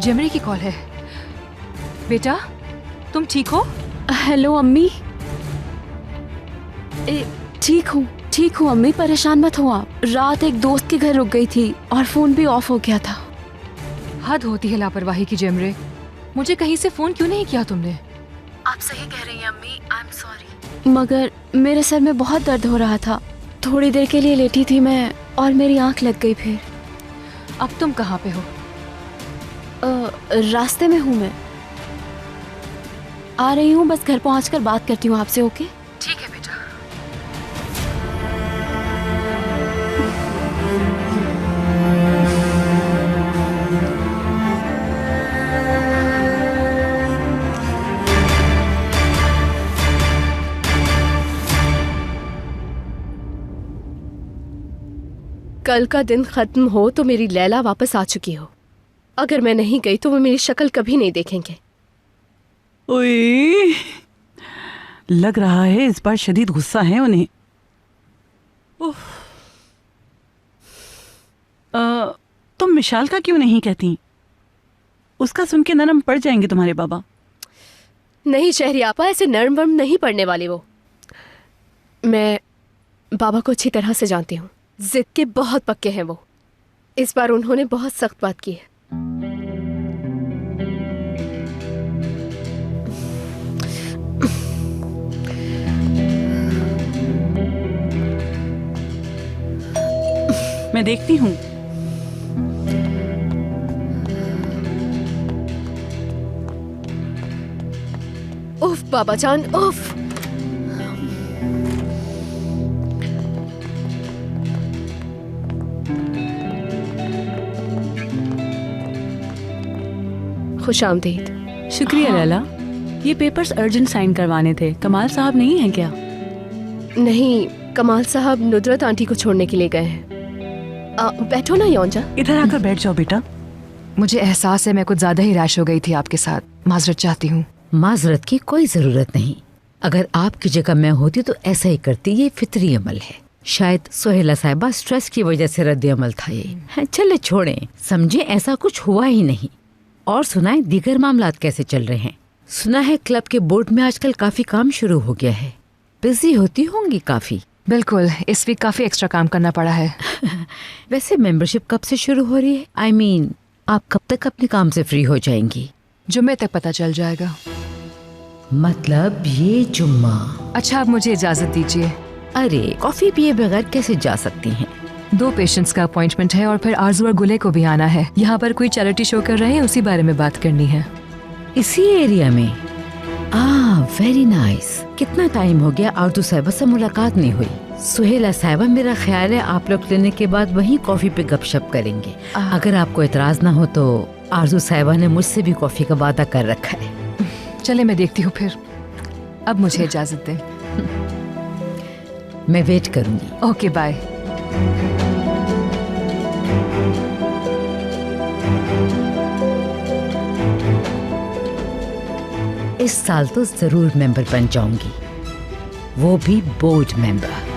जेमरी की कॉल है। बेटा तुम ठीक हो? हेलो अम्मी। ठीक हूँ अम्मी, परेशान मत हो आप। रात एक दोस्त के घर रुक गई थी और फोन भी ऑफ हो गया था। हद होती है लापरवाही की जेमरे। मुझे कहीं से फोन क्यों नहीं किया तुमने? आप सही कह रही हैं अम्मी, आई एम सॉरी। मगर मेरे सर में बहुत दर्द हो रहा था, थोड़ी देर के लिए लेटी थी मैं और मेरी आंख लग गई। फिर अब तुम कहाँ पे हो? रास्ते में हूँ मैं, आ रही हूँ, बस घर पहुँचकर बात करती हूँ आपसे। ओके ठीक है बेटा। कल का दिन खत्म हो तो मेरी लैला वापस आ चुकी हो। अगर मैं नहीं गई तो वो मेरी शक्ल कभी नहीं देखेंगे। ओए, लग रहा है इस बार शदीद गुस्सा है उन्हें। तुम मिशाल का क्यों नहीं कहती? उसका सुन के नरम पड़ जाएंगे तुम्हारे बाबा। नहीं शहरी आपा, ऐसे नरम वरम नहीं पड़ने वाले वो। मैं बाबा को अच्छी तरह से जानती हूँ, जिद के बहुत पक्के हैं वो। इस बार उन्होंने बहुत सख्त बात की है। मैं देखती हूँ। उफ बाबा जान, उफ। खुश आमदीद। शुक्रिया लैला। ये पेपर्स अर्जेंट साइन करवाने थे। कमाल साहब नहीं है क्या? नहीं, कमाल साहब नुदरत आंटी को छोड़ने के लिए गए हैं। बैठो ना योंजा। इधर आकर बैठ जाओ बेटा। मुझे एहसास है मैं कुछ ज्यादा ही रैश हो गई थी आपके साथ। माजरत चाहती हूँ। माजरत की कोई जरूरत नहीं। अगर आपकी जगह मैं होती तो ऐसा ही करती। ये फितरी अमल है। शायद सोहेला साहिबा स्ट्रेस की वजह से रद्द अमल था ये। चले छोड़ें, समझे ऐसा कुछ हुआ ही नहीं। और सुनाए दीगर मामलात कैसे चल रहे हैं? सुना है क्लब के बोर्ड में आजकल काफी काम शुरू हो गया है। बिजी होती होंगी काफी। बिल्कुल, इस वीक काफी एक्स्ट्रा काम करना पड़ा है। वैसे मेंबरशिप कब से शुरू हो रही है? I mean, आप कब तक अपने काम से फ्री हो जाएंगी? जुम्मे तक पता चल जाएगा। मतलब ये जुम्मा? अच्छा, अब मुझे इजाजत दीजिए। अरे कॉफी पिए बगैर कैसे जा सकती हैं? 2 पेशेंट्स का अपॉइंटमेंट है और फिर आरजू और गुले को भी आना है। यहाँ पर कोई चैरिटी शो कर रहे हैं, उसी बारे में बात करनी है। इसी एरिया में? Very nice. कितना टाइम हो गया आरजू साहिबा से मुलाकात नहीं हुई। सुहेला साहिबा, मेरा ख्याल है आप लोग लेने के बाद वहीं कॉफी पे गपशप करेंगे। अगर आपको एतराज ना हो तो आरजू साहिबा ने मुझसे भी कॉफी का वादा कर रखा है। चले मैं देखती हूँ फिर। अब मुझे इजाजत दें। मैं वेट करूंगी। Okay bye. इस साल तो जरूर मेंबर बन जाऊंगी, वो भी बोर्ड मेंबर।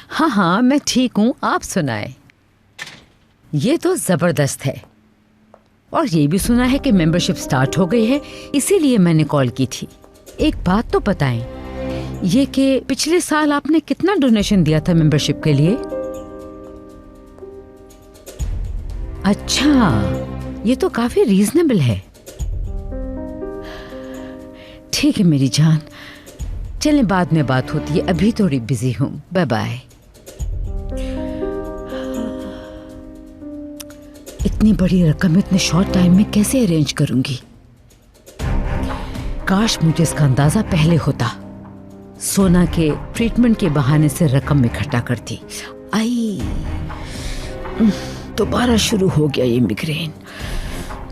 हाँ हाँ, मैं ठीक हूँ, आप सुनाए। ये तो जबरदस्त है। और ये भी सुना है कि मेंबरशिप स्टार्ट हो गई है, इसीलिए मैंने कॉल की थी। एक बात तो बताएं, ये कि पिछले साल आपने कितना डोनेशन दिया था मेंबरशिप के लिए? अच्छा, ये तो काफी रीजनेबल है। ठीक है मेरी जान, चलें बाद में बात होती है, अभी थोड़ी बिजी हूँ। Bye bye. इतनी बड़ी रकम इतने शॉर्ट टाइम में कैसे अरेंज करूंगी? काश मुझे इसका अंदाजा पहले होता। सोना के ट्रीटमेंट के बहाने से रकम इकट्ठा करती। आई, दोबारा शुरू हो गया ये मिग्रेन।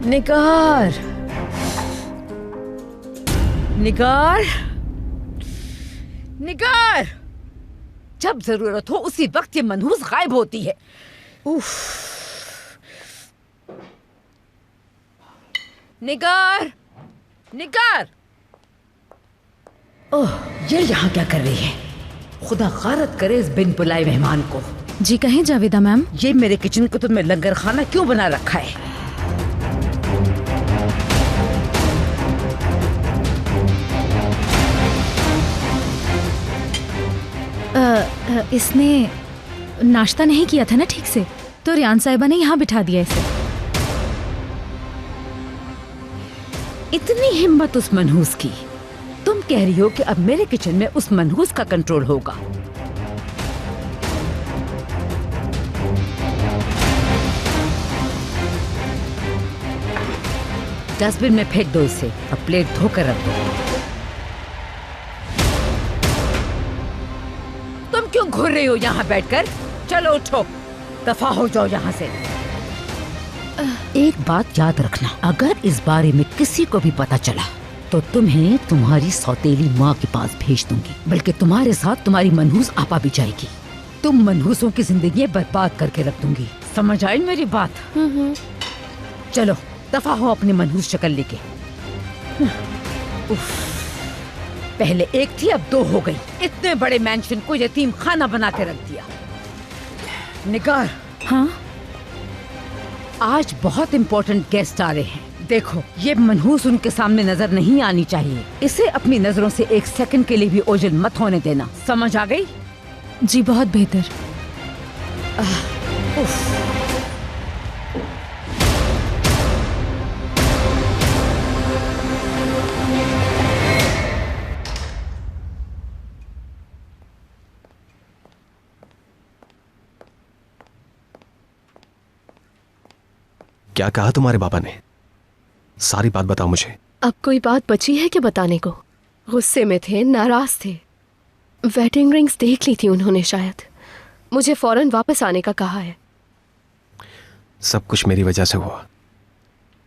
निगार, निगार, निगार, जब जरूरत हो उसी वक्त ये मनहूस गायब होती है। उफ। निगार, निगार, ओह, ये यहाँ क्या कर रही है? खुदा गारत करे इस बिन बुलाए मेहमान को। जी कहें जावेदा मैम। ये मेरे किचन को तुमने लंगर खाना क्यों बना रखा है? इसने नाश्ता नहीं किया था ना ठीक से, तो रियान साहिबा ने यहाँ बिठा दिया इसे। इतनी हिम्मत उस मनहूस की। तुम कह रही हो कि अब मेरे किचन में उस मनहूस का कंट्रोल होगा। डस्टबिन में फेंक दो इसे, अब प्लेट धोकर रख दो। तुम क्यों घूर रही हो यहाँ बैठकर? चलो उठो, दफा हो जाओ यहाँ से। एक बात याद रखना, अगर इस बारे में किसी को भी पता चला तो तुम्हें तुम्हारी सौतेली माँ के पास भेज दूंगी। बल्कि तुम्हारे साथ तुम्हारी मनहूस आपा भी जाएगी। तुम मनहूसों की जिंदगी बर्बाद करके रख दूंगी। समझ आई मेरी बात? चलो दफा हो अपनी मनहूस शक्ल लेके। उफ, पहले एक थी अब दो हो गई। इतने बड़े मैंशन को यतीम खाना बना के रख दिया। निगार, हाँ आज बहुत इम्पोर्टेंट गेस्ट आ रहे हैं। देखो, ये मनहूस उनके सामने नजर नहीं आनी चाहिए। इसे अपनी नजरों से एक सेकंड के लिए भी ओझल मत होने देना। समझ आ गई? जी बहुत बेहतर। क्या कहा तुम्हारे पापा ने? सारी बात बताओ मुझे। अब कोई बात बची है क्या बताने को? गुस्से में थे, नाराज थे। वेडिंग रिंग्स देख ली थी उन्होंने शायद। मुझे फौरन वापस आने का कहा है। सब कुछ मेरी वजह से हुआ,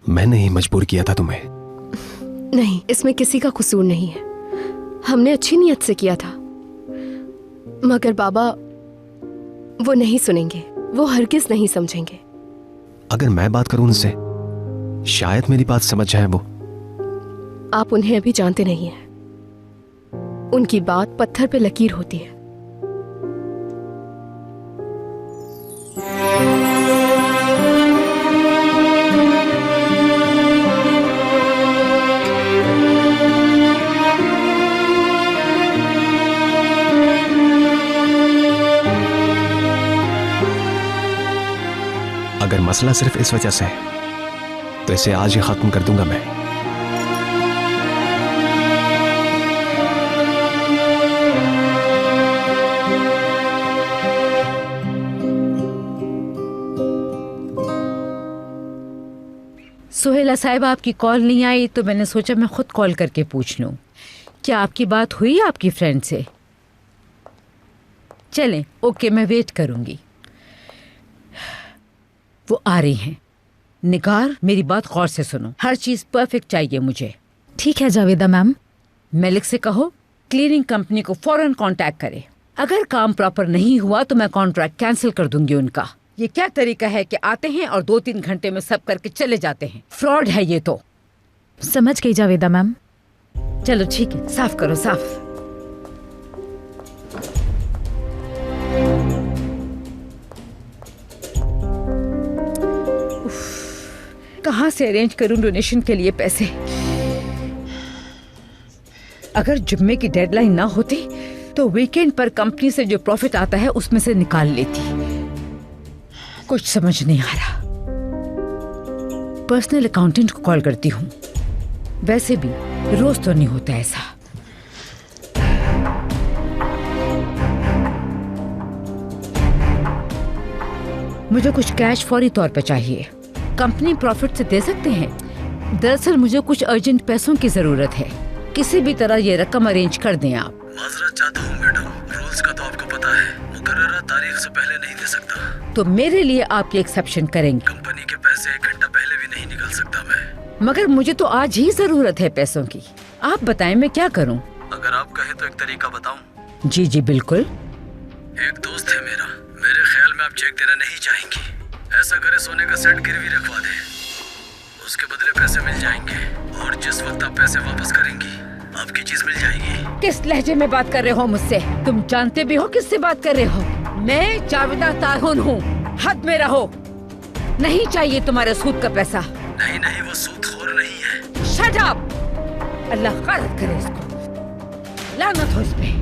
मैंने ही मजबूर किया था तुम्हें। नहीं, इसमें किसी का कसूर नहीं है। हमने अच्छी नीयत से किया था, मगर बाबा वो नहीं सुनेंगे, वो हरगिज नहीं समझेंगे। अगर मैं बात करूं उनसे, शायद मेरी बात समझ जाए वो। आप उन्हें अभी जानते नहीं हैं। उनकी बात पत्थर पे लकीर होती है। अगर मसला सिर्फ इस वजह से है तो इसे आज ही खत्म कर दूंगा मैं। सुहेला साहिब, आपकी कॉल नहीं आई तो मैंने सोचा मैं खुद कॉल करके पूछ लूं। क्या आपकी बात हुई आपकी फ्रेंड से? चलें, ओके, मैं वेट करूंगी। वो आ रही हैं। निगार, मेरी बात गौर से सुनो, हर चीज परफेक्ट चाहिए मुझे। ठीक है जावेदा मैम। मलिक से कहो क्लीनिंग कंपनी को फौरन कांटेक्ट करे। अगर काम प्रॉपर नहीं हुआ तो मैं कॉन्ट्रैक्ट कैंसिल कर दूंगी उनका। ये क्या तरीका है कि आते हैं और 2-3 घंटे में सब करके चले जाते हैं? फ्रॉड है ये तो। समझ गई जावेदा मैम। चलो ठीक है, साफ करो, साफ। कहाँ से अरेंज करूं डोनेशन के लिए पैसे? अगर जुम्मे की डेडलाइन ना होती तो वीकेंड पर कंपनी से जो प्रॉफिट आता है उसमें से निकाल लेती। कुछ समझ नहीं आ रहा। पर्सनल अकाउंटेंट को कॉल करती हूँ। वैसे भी रोज तो नहीं होता ऐसा। मुझे कुछ कैश फौरी तौर पे चाहिए। कंपनी प्रॉफिट से दे सकते हैं? दरअसल मुझे कुछ अर्जेंट पैसों की जरूरत है। किसी भी तरह ये रकम अरेंज कर दें आप। माजरत चाहता हूँ मैडम, रूल्स का तो आपको पता है, मुकर्ररा तारीख से पहले नहीं दे सकता। तो मेरे लिए आप ये एक्सेप्शन करेंगे? कंपनी के पैसे 1 घंटा पहले भी नहीं निकाल सकता मैं। मगर मुझे तो आज ही जरूरत है पैसों की। आप बताएं मैं क्या करूं? अगर आप कहे तो एक तरीका बताऊं? जी जी बिल्कुल। एक दोस्त है मेरा, मेरे ख्याल में आप चेक देना नहीं चाहेंगी। ऐसा करे सोने का सेट गिरवी रखवा दे, उसके बदले पैसे मिल जाएंगे और जिस वक्त आप पैसे वापस करेंगी आपकी चीज मिल जाएगी। किस लहजे में बात कर रहे हो मुझसे? तुम जानते भी हो किससे बात कर रहे हो? मैं जावेदा ताहुन हूँ। हद में रहो। नहीं चाहिए तुम्हारे सूद का पैसा। नहीं नहीं, वो सूदखोर नहीं है। Shut up. अल्लाह गारत करे इसको। लानत हो इस पे।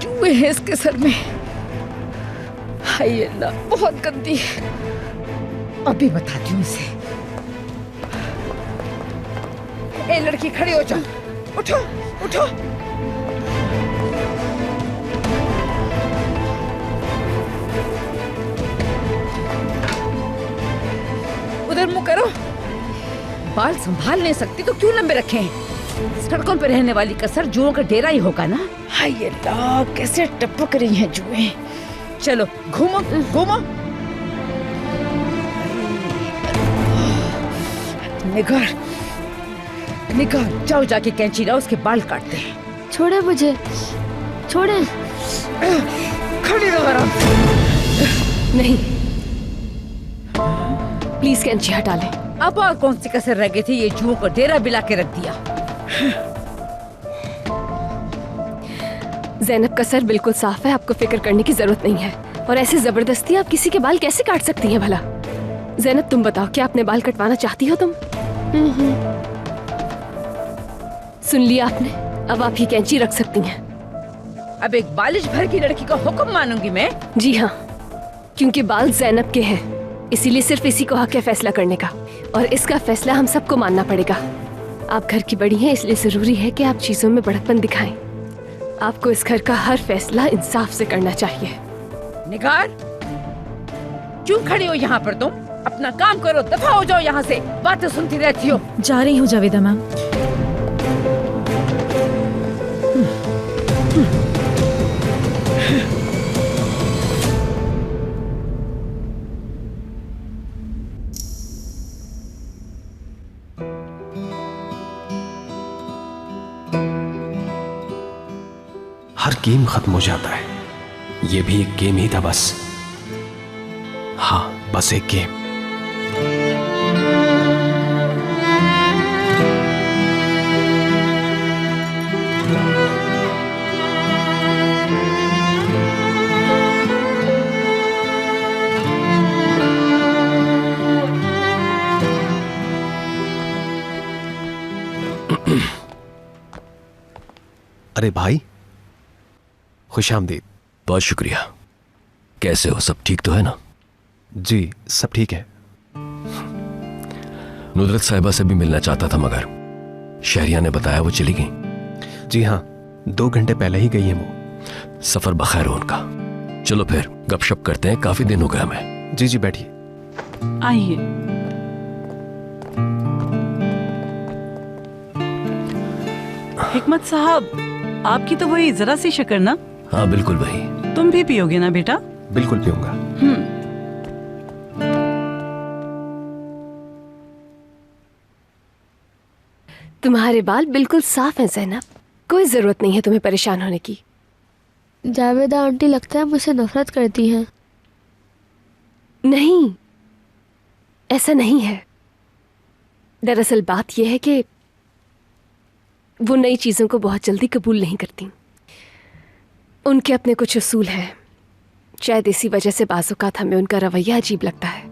चूहे हैं इसके सर में। हाय अल्लाह, बहुत गंदी है। अभी बताती हूँ इसे। ए लड़की, खड़ी हो जा। उठो उठो। उधर मुंह करो। बाल संभाल नहीं सकती तो क्यों लंबे रखे हैं? सड़कों पे रहने वाली कसर जुओं का डेरा ही होगा ना। हाय अल्लाह, कैसे टपक रही हैं जुएं। चलो घूमो घूमो। निगार, निगार, जाओ जाके कैंची लाओ, उसके बाल काटते हैं। छोड़े मुझे, छोड़े। खड़ी रहो आराम से। नहीं, प्लीज कैंची हटा ले। अब और कौन सी कसर रह गई थी? ये जुओं को डेरा बिला के रख दिया। ज़ैनब का सर बिल्कुल साफ है, आपको फिक्र करने की जरूरत नहीं है। और ऐसे जबरदस्ती आप किसी के बाल कैसे काट सकती हैं भला? ज़ैनब तुम बताओ, क्या अपने बाल कटवाना चाहती हो तुम? सुन लिया आपने, अब आप ये कैंची रख सकती हैं। अब एक बालिश भर की लड़की का हुक्म मानूंगी मैं? जी हाँ, क्योंकि बाल ज़ैनब के हैं, इसीलिए सिर्फ इसी को हक है फैसला करने का, और इसका फैसला हम सबको मानना पड़ेगा। आप घर की बड़ी हैं, इसलिए जरूरी है कि आप चीजों में बढ़तपन दिखाएं। आपको इस घर का हर फैसला इंसाफ से करना चाहिए। निगार, क्यों खड़ी हो यहाँ पर तुम? अपना काम करो, दफा हो जाओ यहाँ से, बातें सुनती रहती हो। जा रही हूँ जावेदा मैम। हर गेम खत्म हो जाता है, ये भी एक गेम ही था बस। हाँ, बस एक गेम। अरे भाई, खुशामदीद। बहुत शुक्रिया। कैसे हो, सब ठीक तो है ना? जी सब ठीक है। नुदरत साहिबा से भी मिलना चाहता था, मगर शहरिया ने बताया वो चली गई। जी हाँ, 2 घंटे पहले ही गई है वो। सफर बखैर हो उनका। चलो फिर गपशप करते हैं, काफी दिन हो गया हमें। जी जी बैठिए। आइए। हिकमत साहब, आपकी तो वही जरा सी शक्कर ना? हाँ बिल्कुल वही। तुम भी पियोगे ना बेटा? बिल्कुल पीऊंगा। तुम्हारे बाल बिल्कुल साफ हैं ज़ैनब, कोई जरूरत नहीं है तुम्हें परेशान होने की। जावेदा आंटी लगता है मुझसे नफरत करती हैं। नहीं, ऐसा नहीं है। दरअसल बात यह है कि वो नई चीजों को बहुत जल्दी कबूल नहीं करती। उनके अपने कुछ उसूल हैं, शायद इसी वजह से बाज़-औक़ात हमें उनका रवैया अजीब लगता है।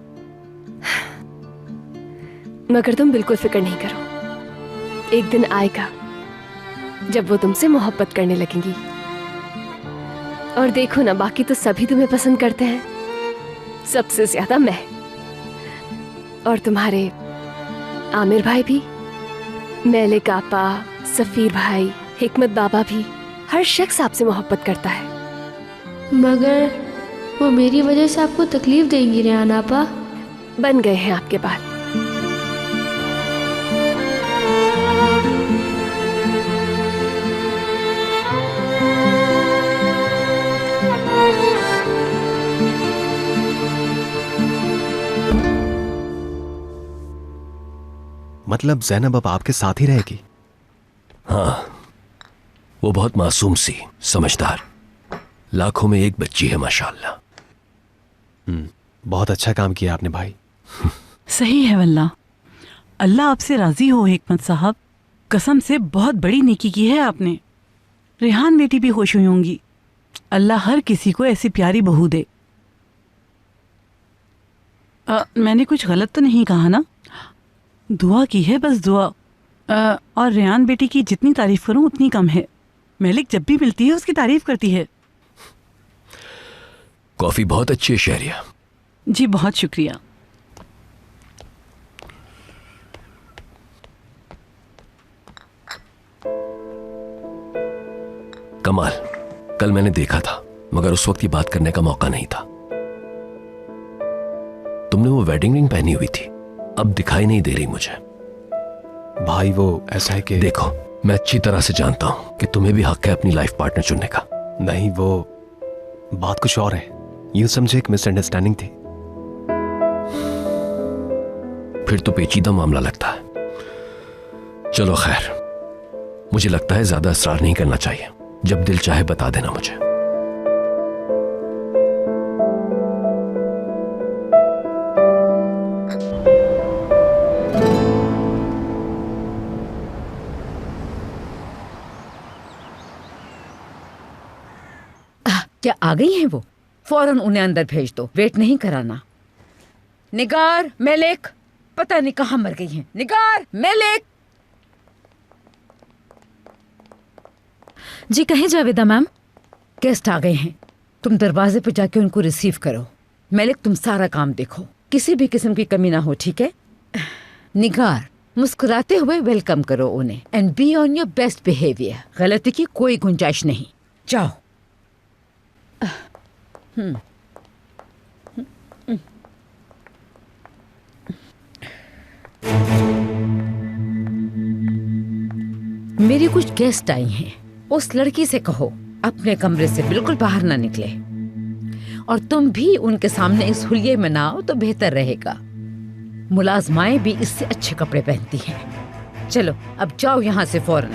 मगर तुम बिल्कुल फिक्र नहीं करो, एक दिन आएगा जब वो तुमसे मोहब्बत करने लगेंगी। और देखो ना, बाकी तो सभी तुम्हें पसंद करते हैं, सबसे ज्यादा मैं। और तुम्हारे आमिर भाई भी, मेलिक आपा, सफीर भाई, हिकमत बाबा भी, हर शख्स आपसे मोहब्बत करता है। मगर वो मेरी वजह से आपको तकलीफ देंगी रेहान आपा। बन गए हैं आपके बाल। मतलब ज़ैनब अब आपके साथ ही रहेगी? हाँ, वो बहुत मासूम सी, समझदार, लाखों में एक बच्ची है माशाअल्लाह। बहुत अच्छा काम किया आपने भाई। सही है वल्लाह। अल्लाह आपसे राजी हो हिकमत साहब, कसम से बहुत बड़ी नेकी की है आपने। रेहान बेटी भी खुश हुई होंगी। अल्लाह हर किसी को ऐसी प्यारी बहू दे। मैंने कुछ गलत तो नहीं कहा ना? दुआ की है, बस दुआ। और रेहान बेटी की जितनी तारीफ करूं उतनी कम है। मेलिक जब भी मिलती है उसकी तारीफ करती है। कॉफी बहुत अच्छी है शहरिया। जी बहुत शुक्रिया। कमाल, कल मैंने देखा था, मगर उस वक्त ये बात करने का मौका नहीं था। तुमने वो वेडिंग रिंग पहनी हुई थी, अब दिखाई नहीं दे रही मुझे। भाई वो ऐसा है कि देखो, मैं अच्छी तरह से जानता हूं कि तुम्हें भी हक है अपनी लाइफ पार्टनर चुनने का। नहीं, वो बात कुछ और है। यूं समझे एक मिसअंडरस्टैंडिंग थी। फिर तो पेचीदा मामला लगता है। चलो खैर, मुझे लगता है ज्यादा इसरार नहीं करना चाहिए। जब दिल चाहे बता देना मुझे। क्या आ गई हैं वो? फौरन उन्हें अंदर भेज दो, वेट नहीं कराना। निगार, मेलेक, पता नहीं कहाँ मर गई हैं। निगार, मेलेक। जी कहीं जावेदा मैम। गेस्ट आ गए हैं, तुम दरवाजे पे जाके उनको रिसीव करो। मेलेक, तुम सारा काम देखो, किसी भी किस्म की कमी ना हो, ठीक है? निगार, मुस्कुराते हुए वेलकम करो उन्हें and be on your best behaviour. गलती की कोई गुंजाइश नहीं। जाओ। मेरी कुछ गेस्ट आई हैं। उस लड़की से कहो अपने कमरे से बिल्कुल बाहर ना निकले, और तुम भी उनके सामने इस हुलिये में ना आओ तो बेहतर रहेगा। मुलाजमाएं भी इससे अच्छे कपड़े पहनती हैं। चलो अब जाओ यहाँ से फौरन।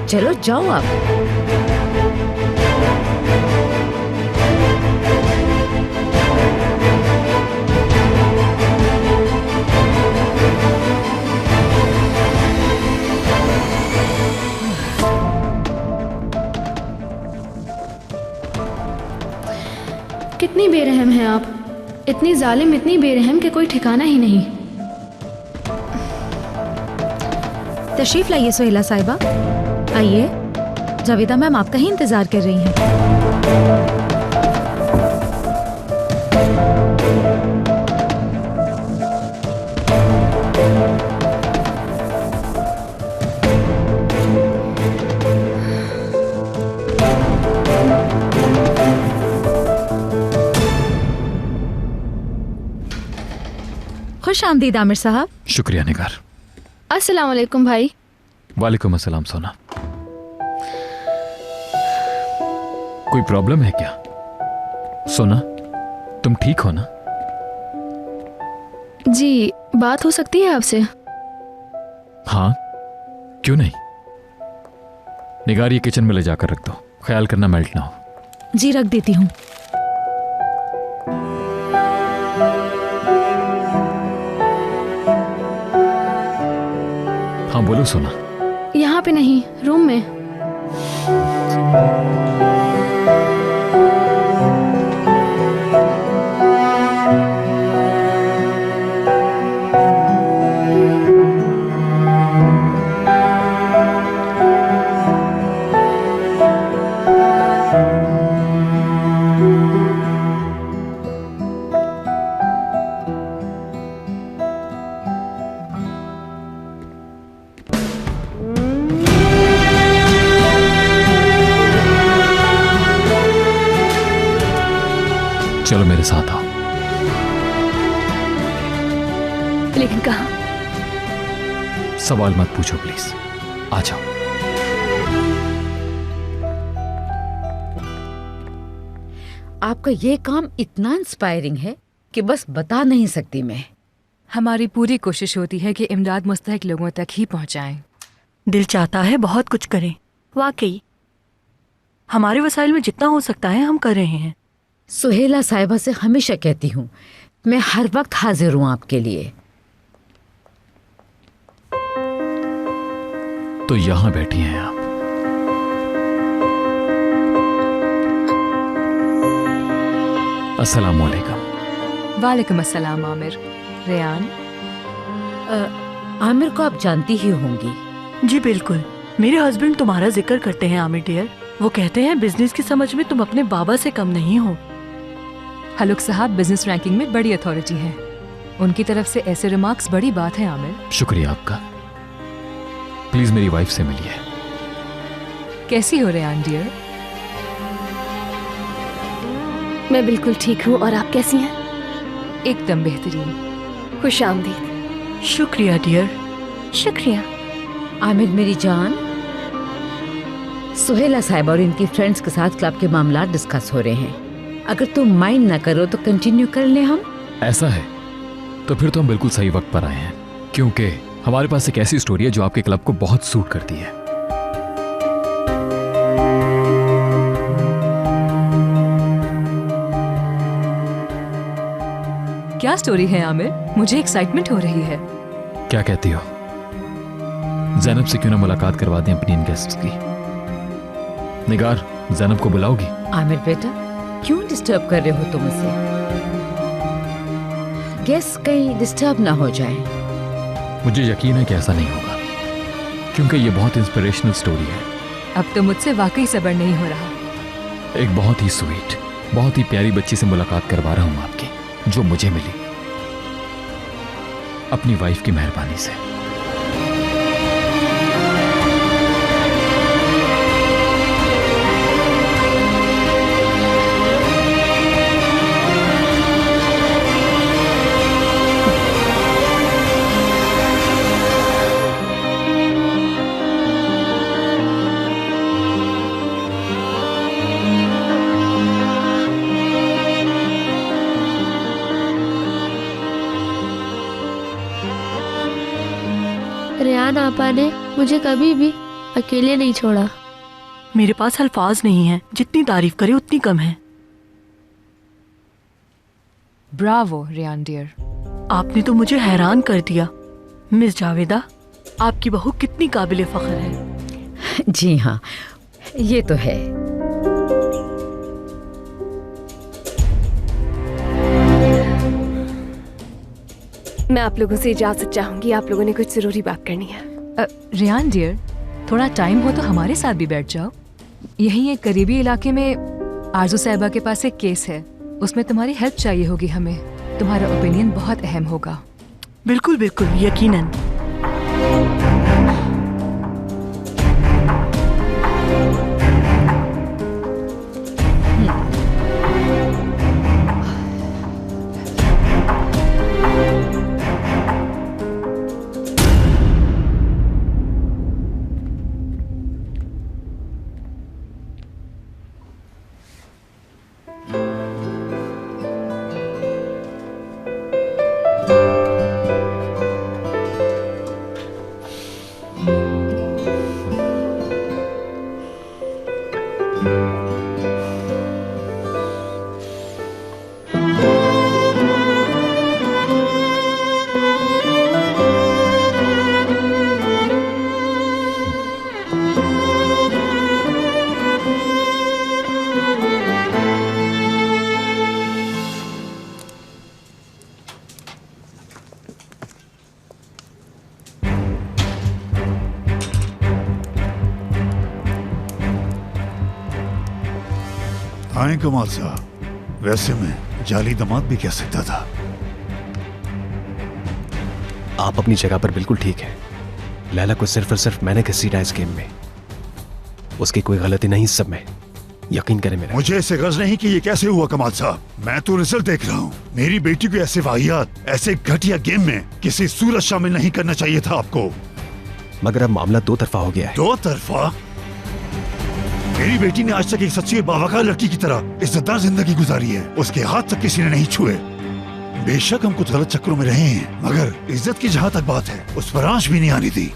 चलो जाओ आप। कितनी बेरहम हैं आप, इतनी जालिम, इतनी बेरहम कि कोई ठिकाना ही नहीं। तशरीफ लाइए सोहेला साहिबा, आइए। जावेदा मैम आपका ही इंतजार कर रही हैं। खुश आमदीद आमिर साहब। शुक्रिया निगार। अस्सलाम वालेकुम भाई। वालेकुम अस्सलाम सोना। कोई प्रॉब्लम है क्या? सोना, तुम ठीक हो ना? जी, बात हो सकती है आपसे? हाँ, क्यों नहीं। निगार, ये किचन में ले जाकर रख दो, ख्याल करना मेल्ट ना हो। जी रख देती हूँ। हाँ बोलो सोना। यहाँ पे नहीं, रूम में। चलो मेरे साथ आओ। लेकिन कहाँ? सवाल मत पूछो प्लीज, आ जाओ। आपका ये काम इतना इंस्पायरिंग है कि बस बता नहीं सकती मैं। हमारी पूरी कोशिश होती है कि इमदाद मुस्तहिक लोगों तक ही पहुंचाएं। दिल चाहता है बहुत कुछ करें, वाकई हमारे वसाइल में जितना हो सकता है हम कर रहे हैं। सुहेला साहिबा से हमेशा कहती हूँ मैं हर वक्त हाजिर हूँ आपके लिए। तो यहां बैठी हैं आप। अस्सलाम वालेकुम। वालेकुम अस्सलाम आमिर। रेयान, आमिर को आप जानती ही होंगी। जी बिल्कुल, मेरे हस्बैंड तुम्हारा जिक्र करते हैं आमिर डियर। वो कहते हैं बिजनेस की समझ में तुम अपने बाबा से कम नहीं हो। हलुक साहब बिजनेस रैंकिंग में बड़ी अथॉरिटी हैं। उनकी तरफ से ऐसे रिमार्क्स बड़ी बात है आमिर। शुक्रिया आपका। प्लीज मेरी वाइफ से मिलिए। कैसी हो रेयान डियर? मैं बिल्कुल ठीक हूँ, और आप कैसी हैं? एकदम बेहतरीन। खुश आमदीद। शुक्रिया डियर। शुक्रिया। आमिर मेरी जान, सुहेला साहिबा और इनकी फ्रेंड्स के साथ क्लब के मामला डिस्कस हो रहे हैं। अगर तुम माइंड ना करो तो कंटिन्यू कर ले हम। ऐसा है तो फिर तो हम बिल्कुल सही वक्त पर आए हैं, क्योंकि हमारे पास एक ऐसी स्टोरी है जो आपके क्लब को बहुत सूट करती है। क्या स्टोरी है आमिर? मुझे एक्साइटमेंट हो रही है। क्या कहती हो? जैनब से क्यों ना मुलाकात करवा दें अपनी इन गेस्ट्स की? निगार, जैनब को बुलाओगी? आमिर बेटा, क्यों डिस्टर्ब कर रहे हो तुम उसे? गेस्ट कहीं डिस्टर्ब ना हो जाए। मुझे यकीन है कि ऐसा नहीं होगा, क्योंकि ये बहुत इंस्पिरेशनल स्टोरी है। अब तो मुझसे वाकई सब्र नहीं हो रहा। एक बहुत ही स्वीट, बहुत ही प्यारी बच्ची से मुलाकात करवा रहा हूं आपकी, जो मुझे मिली अपनी वाइफ की मेहरबानी से। रेहान आपा ने मुझे कभी भी अकेले नहीं छोड़ा। मेरे पास अल्फाज नहीं है, जितनी तारीफ करे उतनी कम है। Bravo Rehan dear. आपने तो मुझे हैरान कर दिया। मिस जावेदा, आपकी बहू कितनी काबिले फख्र है। जी हाँ, ये तो है। मैं आप लोगों से इजाजत चाहूंगी, आप लोगों ने कुछ जरूरी बात करनी है। रेहान डियर, थोड़ा टाइम हो तो हमारे साथ भी बैठ जाओ। यहीं एक करीबी इलाके में आरजू साहिबा के पास एक केस है, उसमें तुम्हारी हेल्प चाहिए होगी हमें। तुम्हारा ओपिनियन बहुत अहम होगा। बिल्कुल बिल्कुल, यकीनन। आए कमाल साहब, वैसे मैं जाली दामाद भी कह सकता था। आप अपनी जगह पर बिल्कुल ठीक है। लैला को सिर्फ और सिर्फ मैंने घसीटा इस गेम में, उसकी कोई गलती नहीं इस सब में, यकीन करें मेरा। मुझे इससे गर्ज नहीं कि ये कैसे हुआ कमाल साहब। मैं तो रिजल्ट देख रहा हूँ। मेरी बेटी को ऐसे वाहियात, ऐसे घटिया गेम में किसी सूरत शामिल नहीं करना चाहिए था आपको। मगर अब मामला दो तरफा हो गया है। दो तरफा? मेरी बेटी ने आज तक एक सच्ची बावकार लड़की की तरह इज्जतदार जिंदगी गुजारी है। उसके हाथ तक किसी ने नहीं छुए। बेशक हम कुछ गलत चक्करों में रहे हैं, मगर इज्जत की जहाँ तक बात है, उस पर आंच भी नहीं आनी थी।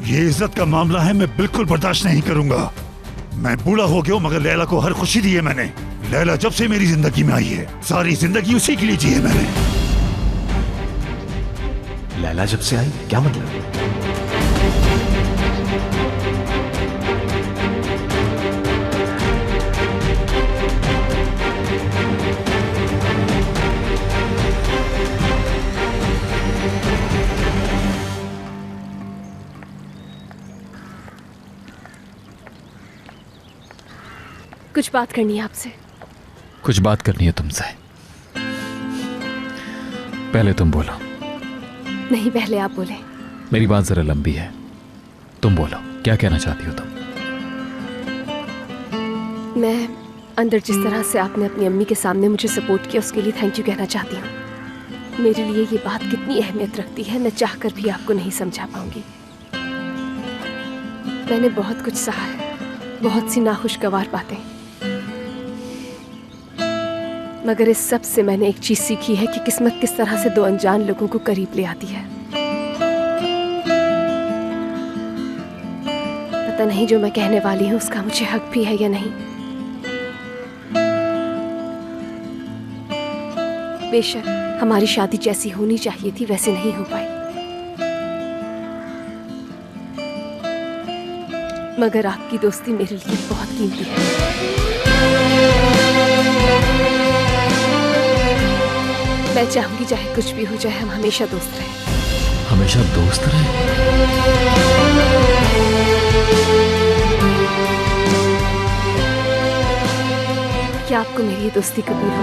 ये इज्जत का मामला है, मैं बिल्कुल बर्दाश्त नहीं करूंगा। मैं बूढ़ा हो गया हूँ, मगर लैला को हर खुशी दी है मैंने। लैला जब से मेरी जिंदगी में आई है, सारी जिंदगी उसी के लिए जी है मैंने। लैला जब से आई, क्या मतलब? कुछ बात करनी है आपसे। कुछ बात करनी है तुमसे। पहले तुम बोलो। नहीं, पहले आप बोले। मेरी बात जरा लंबी है, तुम बोलो, क्या कहना चाहती हो तुम? मैं अंदर जिस तरह से आपने अपनी अम्मी के सामने मुझे सपोर्ट किया, उसके लिए थैंक यू कहना चाहती हूँ। मेरे लिए ये बात कितनी अहमियत रखती है, मैं चाहकर भी आपको नहीं समझा पाऊंगी। मैंने बहुत कुछ सहा है, बहुत सी नाखुशगवार बातें, मगर इस सब से मैंने एक चीज सीखी है कि किस्मत किस तरह से दो अनजान लोगों को करीब ले आती है। पता नहीं जो मैं कहने वाली हूँ उसका मुझे हक भी है या नहीं। बेशक हमारी शादी जैसी होनी चाहिए थी वैसे नहीं हो पाई, मगर आपकी दोस्ती मेरे लिए बहुत कीमती है। मैं चाहूंगी चाहे कुछ भी हो जाए हम हमेशा दोस्त रहें। हमेशा दोस्त रहे? क्या आपको मेरी ये दोस्ती कबूल हो?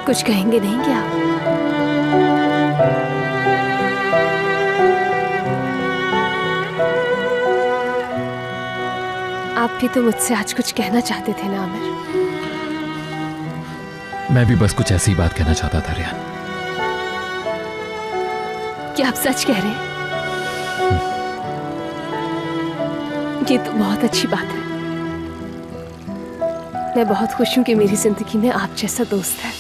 कुछ कहेंगे नहीं क्या? आप भी तो मुझसे आज कुछ कहना चाहते थे ना आमिर? मैं भी बस कुछ ऐसी बात कहना चाहता था रियान। क्या आप सच कह रहे हैं? ये तो बहुत अच्छी बात है। मैं बहुत खुश हूं कि मेरी जिंदगी में आप जैसा दोस्त है।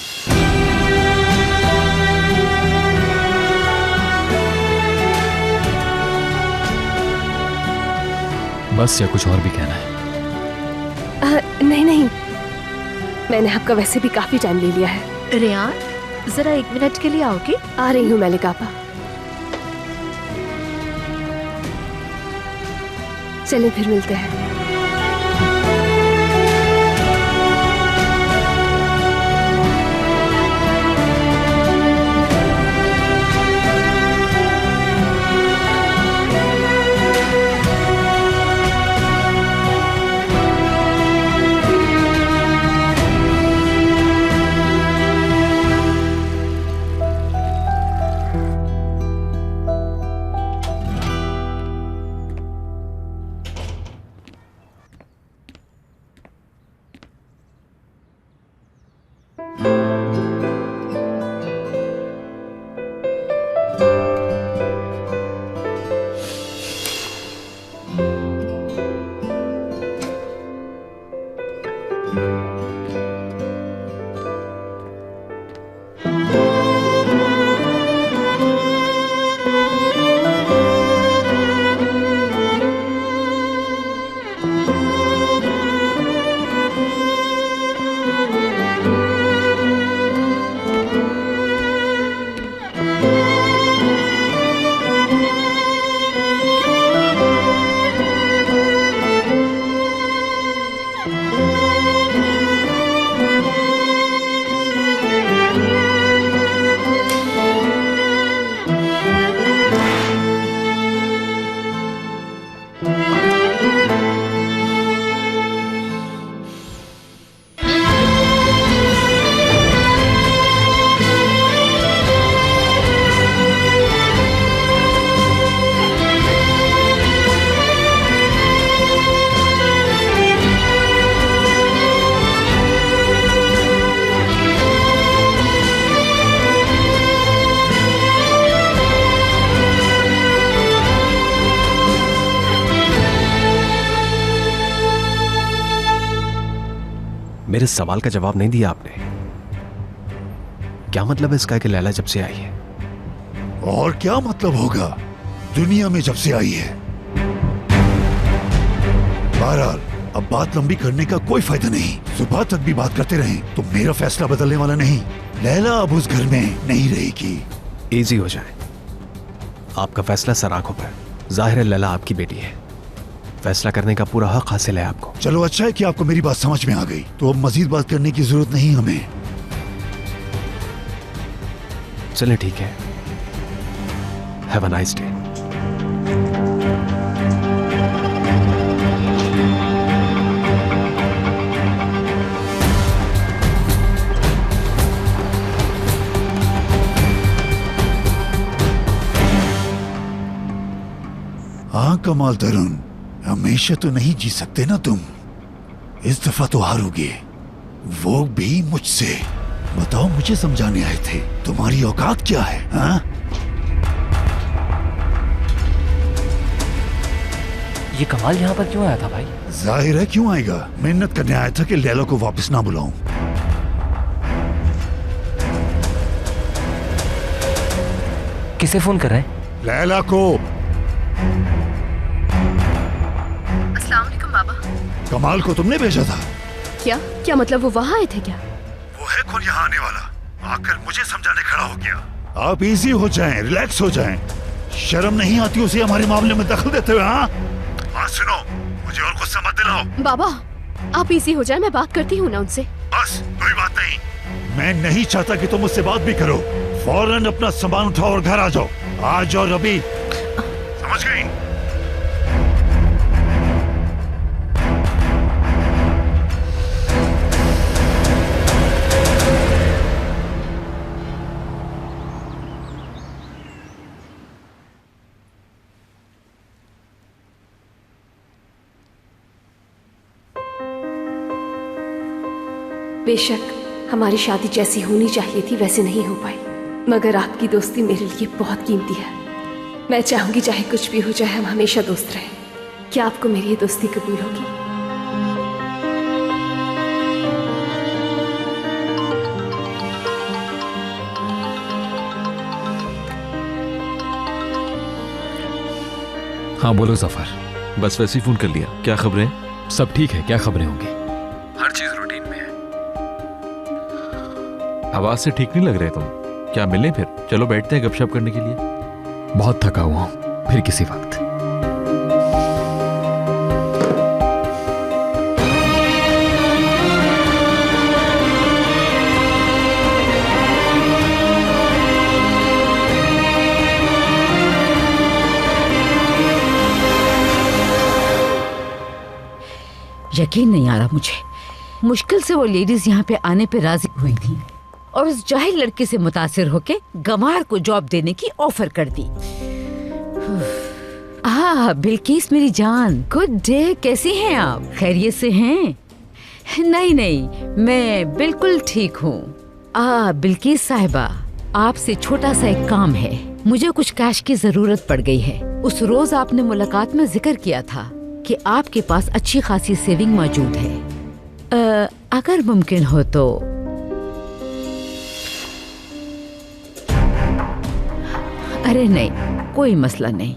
बस या कुछ और भी कहना है? नहीं नहीं, मैंने आपका वैसे भी काफी टाइम ले लिया है। रियान, जरा 1 मिनट के लिए आओगे? आ रही हूँ मलिक आपा। चलिए फिर मिलते हैं। मेरे सवाल का जवाब नहीं दिया आपने। क्या मतलब है इसका कि लैला जब से आई है? और क्या मतलब होगा दुनिया में जब से आई है। बहरहाल अब बात लंबी करने का कोई फायदा नहीं। सुबह तक भी बात करते रहें तो मेरा फैसला बदलने वाला नहीं। लैला अब उस घर में नहीं रहेगी। इजी हो जाए, आपका फैसला सर आंखों पर। जाहिर है लैला आपकी बेटी है, फैसला करने का पूरा हक हासिल है आपको। चलो अच्छा है कि आपको मेरी बात समझ में आ गई, तो अब मजीद बात करने की जरूरत नहीं हमें। चलिए ठीक है, हैव अ नाइस डे। हाँ कमाल तरुण, हमेशा तो नहीं जी सकते ना तुम। इस दफा तो हारोगे, वो भी मुझसे। बताओ, मुझे समझाने आए थे, तुम्हारी औकात क्या है? हाँ? ये कमाल यहाँ पर क्यों आया था भाई? जाहिर है क्यों आएगा, मेहनत करने आया था कि लैला को वापस ना बुलाऊं। किसे फोन कर रहे हैं? लैला को। अस्सलाम वालेकुम बाबा। कमाल को तुमने भेजा था? क्या क्या मतलब वो वहाँ आए थे क्या? वो है कौन यहाँ आने वाला, आकर मुझे समझाने खड़ा हो गया। आप इजी हो जाएं, रिलैक्स हो जाएं। शर्म नहीं आती उसे हमारे मामले में दखल देते हुए? हाँ सुनो, मुझे और गुस्सा मत दिलाओ। बाबा आप इसी हो जाए, मैं बात करती हूँ ना उनसे। बस कोई बात नहीं, मैं नहीं चाहता कि तुम मुझसे बात भी करो। फौरन अपना सामान उठाओ और घर आ जाओ, आज और अभी, समझ गई? बेशक हमारी शादी जैसी होनी चाहिए थी वैसे नहीं हो पाई, मगर आपकी दोस्ती मेरे लिए बहुत कीमती है। मैं चाहूंगी चाहे कुछ भी हो जाए हम हमेशा दोस्त रहें। क्या आपको मेरी ये दोस्ती कबूल होगी? हाँ बोलो जफर। बस वैसे ही फोन कर लिया, क्या खबरें? सब ठीक है, क्या खबरें होंगी? हर चीज रूटीन में है। आवाज से ठीक नहीं लग रहे तुम, क्या मिले फिर? चलो बैठते हैं गपशप करने के लिए। बहुत थका हुआ हूं, फिर किसी वक्त। यकीन नहीं आ रहा मुझे, मुश्किल से वो लेडीज यहाँ पे आने पे राजी हुई थी और उस जाहिल लड़के से मुतासिर होके गंवार को जॉब देने की ऑफर कर दी। बिल्किस मेरी जान, गुड डे, कैसी हैं आप? खैरियत से हैं? नहीं नहीं, मैं बिल्कुल ठीक हूँ। बिल्किस साहिबा, आपसे छोटा सा एक काम है। मुझे कुछ कैश की जरूरत पड़ गई है। उस रोज आपने मुलाकात में जिक्र किया था कि आपके पास अच्छी खासी सेविंग मौजूद है। अगर मुमकिन हो तो अरे नहीं, कोई मसला नहीं।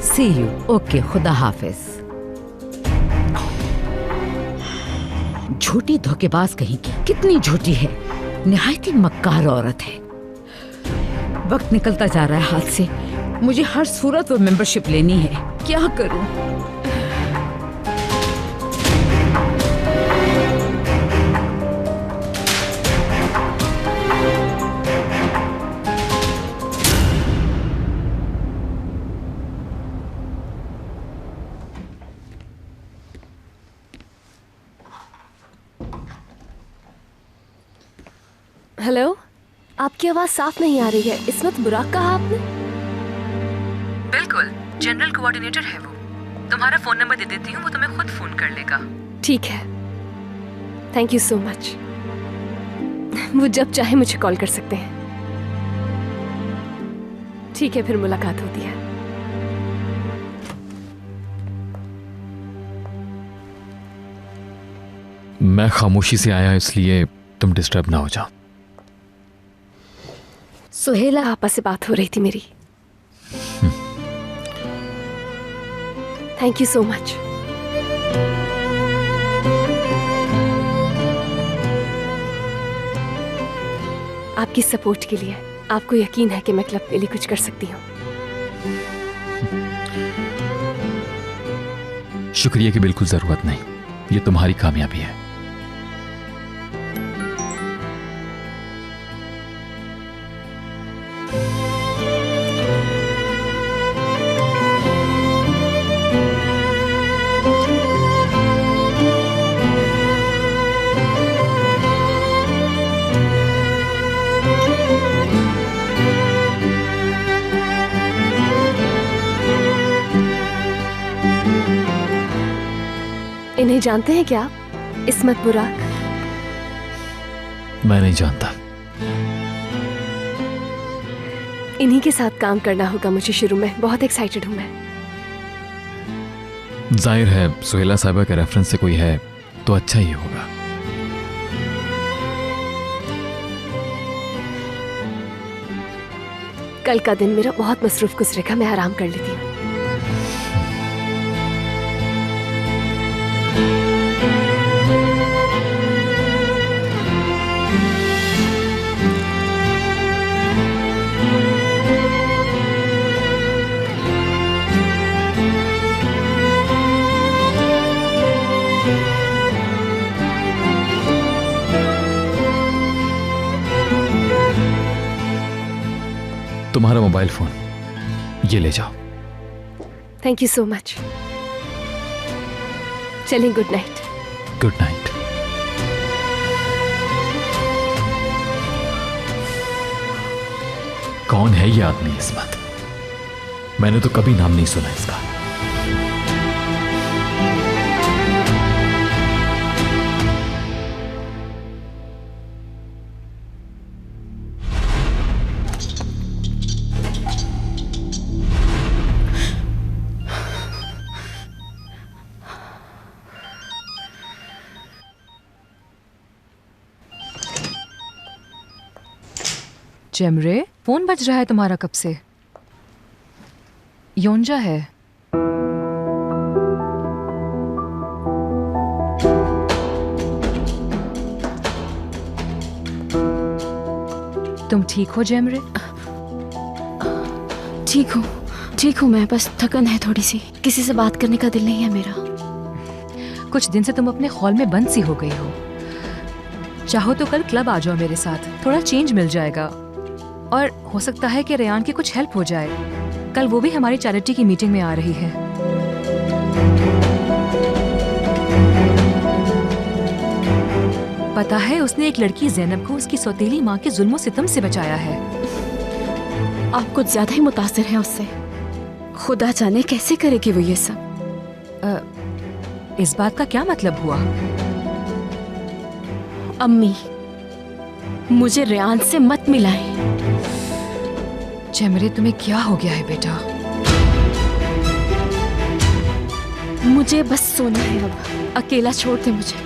सी यू, ओके, खुदा हाफिज। झूठी धोखेबाज कहीं की, कितनी झूठी है, निहायत ही मक्कार औरत है। वक्त निकलता जा रहा है हाथ से, मुझे हर सूरत वो मेंबरशिप लेनी है, क्या करूं? हेलो, आपकी आवाज साफ नहीं आ रही है। इस्मत बुराक कहा आपने? बिल्कुल, जनरल कोऑर्डिनेटर है वो। तुम्हारा फोन नंबर दे देती हूँ, वो तुम्हें खुद फोन कर लेगा। ठीक है, थैंक यू सो मच। वो जब चाहे मुझे कॉल कर सकते हैं। ठीक है, फिर मुलाकात होती है। मैं खामोशी से आया इसलिए तुम डिस्टर्ब ना हो जाओ। सुहेला आपा से बात हो रही थी मेरी। Thank you so much. आपकी सपोर्ट के लिए। आपको यकीन है कि मैं क्लब के लिए कुछ कर सकती हूँ? शुक्रिया की बिल्कुल जरूरत नहीं, ये तुम्हारी कामयाबी है। इन्हें जानते हैं क्या आप? इस्मत बुराक। मैं नहीं जानता। इन्हीं के साथ काम करना होगा मुझे शुरू में। बहुत एक्साइटेड हूं मैं। जाहिर है सुहेला साहिबा के रेफरेंस से कोई है तो अच्छा ही होगा। कल का दिन मेरा बहुत मसरूफ गुजरेगा, मैं आराम कर लेती हूँ। तुम्हारा मोबाइल फोन ये ले जाओ। Thank you so much. चलिए, गुड नाइट। Good night. कौन है ये आदमी इस्मत? मैंने तो कभी नाम नहीं सुना इसका। जेमरे, फोन बज रहा है तुम्हारा कब से? योंजा है। तुम ठीक हो जेमरे? ठीक हूँ मैं, बस थकन है थोड़ी सी। किसी से बात करने का दिल नहीं है मेरा। कुछ दिन से तुम अपने हॉल में बंद सी हो गई हो। चाहो तो कल क्लब आ जाओ मेरे साथ, थोड़ा चेंज मिल जाएगा और हो सकता है कि रेयान की कुछ हेल्प हो जाए। कल वो भी हमारी चैरिटी की मीटिंग में आ रही है। पता है, उसने एक लड़की ज़ैनब को उसकी सौतेली माँ के जुल्मों सितम से बचाया है। आप कुछ ज्यादा ही मुतासिर हैं उससे। खुदा जाने कैसे करेगी वो ये सब। इस बात का क्या मतलब हुआ? अम्मी, मुझे रेयान से मत मिलाएं। जेमरे, तुम्हें क्या हो गया है बेटा? मुझे बस सोना है अब। अकेला छोड़ दे मुझे।